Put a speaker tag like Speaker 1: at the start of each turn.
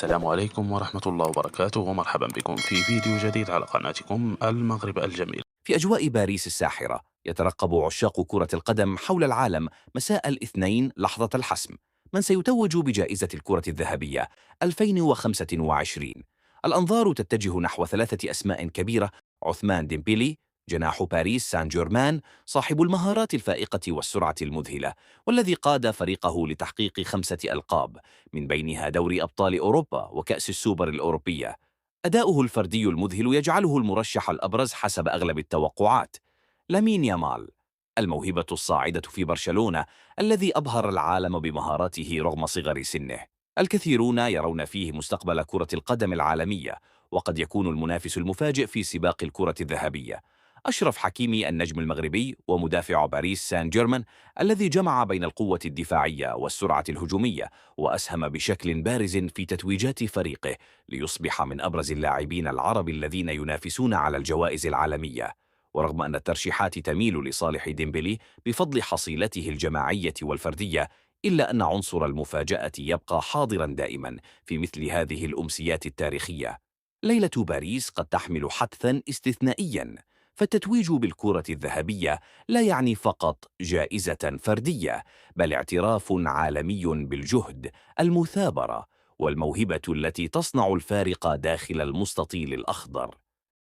Speaker 1: السلام عليكم ورحمة الله وبركاته، ومرحبا بكم في فيديو جديد على قناتكم المغرب الجميل.
Speaker 2: في أجواء باريس الساحرة يترقب عشاق كرة القدم حول العالم مساء الاثنين لحظة الحسم. من سيتوج بجائزة الكرة الذهبية 2025؟ الأنظار تتجه نحو ثلاثة أسماء كبيرة: عثمان ديمبيلي جناح باريس سان جيرمان، صاحب المهارات الفائقة والسرعة المذهلة، والذي قاد فريقه لتحقيق 5 ألقاب، من بينها دوري أبطال أوروبا وكأس السوبر الأوروبية. أداؤه الفردي المذهل يجعله المرشح الأبرز حسب أغلب التوقعات. لامين يامال، الموهبة الصاعدة في برشلونة، الذي أبهر العالم بمهاراته رغم صغر سنه. الكثيرون يرون فيه مستقبل كرة القدم العالمية، وقد يكون المنافس المفاجئ في سباق الكرة الذهبية. أشرف حكيمي، النجم المغربي ومدافع باريس سان جيرمان، الذي جمع بين القوة الدفاعية والسرعة الهجومية، وأسهم بشكل بارز في تتويجات فريقه ليصبح من أبرز اللاعبين العرب الذين ينافسون على الجوائز العالمية. ورغم أن الترشيحات تميل لصالح ديمبلي بفضل حصيلته الجماعية والفردية، إلا أن عنصر المفاجأة يبقى حاضرا دائما في مثل هذه الأمسيات التاريخية. ليلة باريس قد تحمل حدثا استثنائيا، فالتتويج بالكرة الذهبية لا يعني فقط جائزة فردية، بل اعتراف عالمي بالجهد، المثابرة، والموهبة التي تصنع الفارق داخل المستطيل الأخضر.